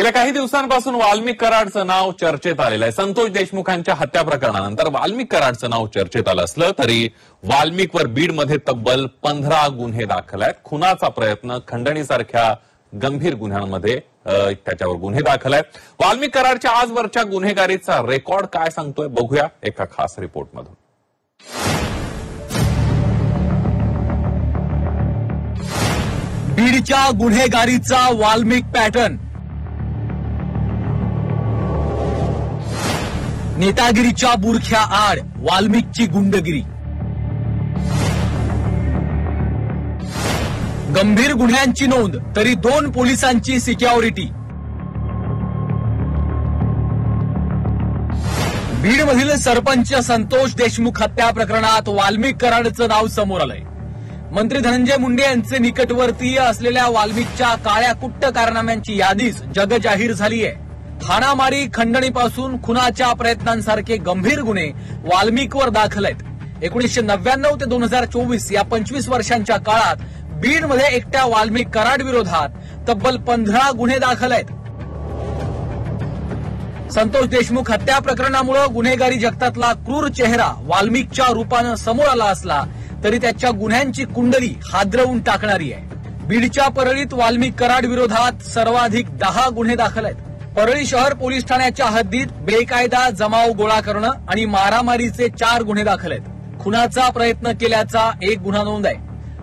गेल्या काही दिवसांपासून वाल्मिक कराडचं नाव चर्चेत आलेलं आहे। संतोष देशमुखांच्या हत्या प्रकरणानंतर वाल्मिक कराडचं नाव चर्चेत आलं असलं तरी वाल्मिकवर बीडमध्ये तब्बल 15 गुन्हे दाखल आहेत। खुनाचा प्रयत्न, खंडणीसारख्या गंभीर गुन्ह्यांमध्ये त्याच्यावर गुन्हे दाखल आहेत। वाल्मिक कराडच्या आजवरच्या गुन्हेगारीचा रेकॉर्ड काय सांगतोय बघूया एका खास रिपोर्टमधून। बीडच्या गुन्हेगारीचा वाल्मिक पॅटर्न। नेतागिरीच्या बुरख्या आड वाल्मिकची गुंडगिरी। गंभीर गुन्ह्यांची नोंद तरी 2 पोलिसांची सिक्युरिटी। बीडमधील सरपंच संतोष देशमुख हत्या प्रकरणात वाल्मिक कराडचं नाव समोर आलंय। मंत्री धनंजय मुंडे यांचे निकटवर्तीय असलेल्या वाल्मिकच्या काळ्या कुट्ट कारनाम्यांची यादीच जगजाहीर झाली आहे। हाणामारी, खंडणीपासून खुनाच्या प्रयत्नांसारखे गंभीर गुन्हे वाल्मिकवर दाखल आहेत। 1999 ते 2024 या 25 वर्षांच्या काळात बीडमध्ये एकट्या वाल्मिक कराड विरोधात तब्बल 15 गुन्हे दाखल आहेत। संतोष देशमुख हत्या प्रकरणामुळे गुन्हेगारी जगतातला क्रूर चेहरा वाल्मिकच्या रूपानं समोर आला असला तरी त्याच्या गुन्ह्यांची कुंडली हादरवून टाकणारी आहे। बीडच्या परळीत वाल्मिक कराड विरोधात सर्वाधिक 10 गुन्हे दाखल आहेत। परळी शहर पोलीस ठाण्याच्या हद्दीत बेकायदा जमाव गोळा करणं आणि मारामारीचे 4 गुन्हे दाखल आहेत। खुनाचा प्रयत्न केल्याचा 1 गुन्हा नोंद आहे।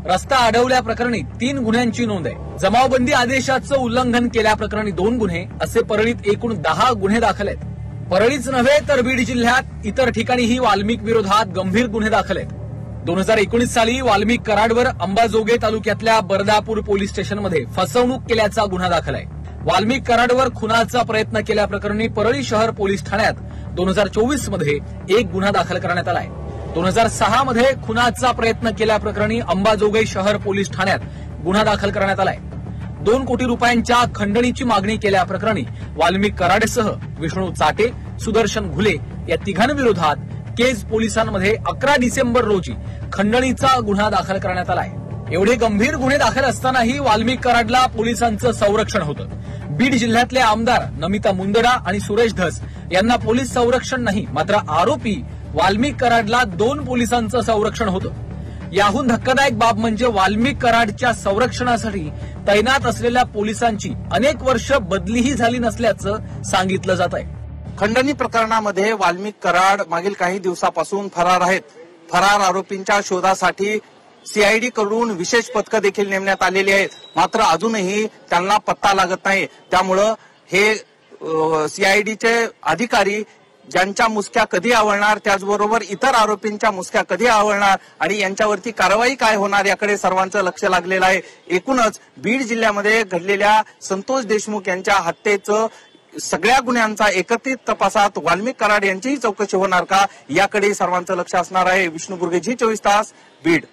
रस्ता अडवल्याप्रकरणी 3 गुन्ह्यांची नोंद आहे। जमावबंदी आदेशाचं उल्लंघन केल्याप्रकरणी 2 गुन्हे असे परळीत एकूण 10 गुन्हे दाखल आहेत। परळीच नव्हे तर बीड जिल्ह्यात इतर ठिकाणीही वाल्मिक विरोधात गंभीर गुन्हे दाखल आहेत। 2019 साली वाल्मिक कराडवर अंबाजोगाई तालुक्यातल्या बर्दापूर पोलीस स्टेशनमध्ये फसवणूक केल्याचा गुन्हा दाखल आहे। वाल्मिक कराडवर खुनाचा प्रयत्न केल्याप्रकरणी परळी शहर पोलीस ठाण्यात 2024 मध्ये 1 गुन्हा दाखल करण्यात आला आहे। 2006 मध्ये खुनाचा प्रयत्न केल्याप्रकरणी अंबाजोगाई शहर पोलीस ठाण्यात गुन्हा दाखल करण्यात आला आहे। 2 कोटी रुपयांच्या खंडणीची मागणी केल्याप्रकरणी वाल्मिक कराडसह विष्णू चाटे, सुदर्शन घुले या तिघांविरोधात केज पोलिसांमध्ये 11 डिसेंबर रोजी खंडणीचा गुन्हा दाखल करण्यात आला आहे। एवढे गंभीर गुन्हे दाखल असतानाही वाल्मिक कराडला पोलिसांचं संरक्षण होतं। बीड जिल्ह्यातले आमदार नमिता मुंदडा आणि सुरेश धस यांना पोलीस संरक्षण नाही, मात्र आरोपी वाल्मिक कराडला 2 पोलिसांचं संरक्षण होतं। याहून धक्कादायक बाब म्हणजे वाल्मिक कराडच्या संरक्षणासाठी तैनात असलेल्या पोलिसांची अनेक वर्ष बदलीही झाली नसल्याचं सांगितलं जात आहे। खंडणी प्रकरणामध्ये वाल्मिक कराड मागील काही दिवसापासून फरार आहेत। फरार आरोपींच्या शोधासाठी सीआयडी कडून विशेष पथकं देखील नेमण्यात आलेली आहेत, मात्र अजूनही त्यांना पत्ता लागत नाही। त्यामुळं हे सीआयडीचे अधिकारी ज्यांच्या मुसक्या कधी आवळणार, त्याचबरोबर इतर आरोपींच्या मुसक्या कधी आवळणार आणि यांच्यावरती कारवाई काय होणार याकडे सर्वांचं लक्ष लागलेलं आहे। एकूणच बीड जिल्ह्यामध्ये घडलेल्या संतोष देशमुख यांच्या हत्येचं सगळ्या गुन्ह्यांचा एकत्रित तपासात वाल्मिक कराड यांचीही चौकशी होणार का याकडे सर्वांचं लक्ष असणार आहे। विष्णू बुर्गे, झी 24 तास, बीड।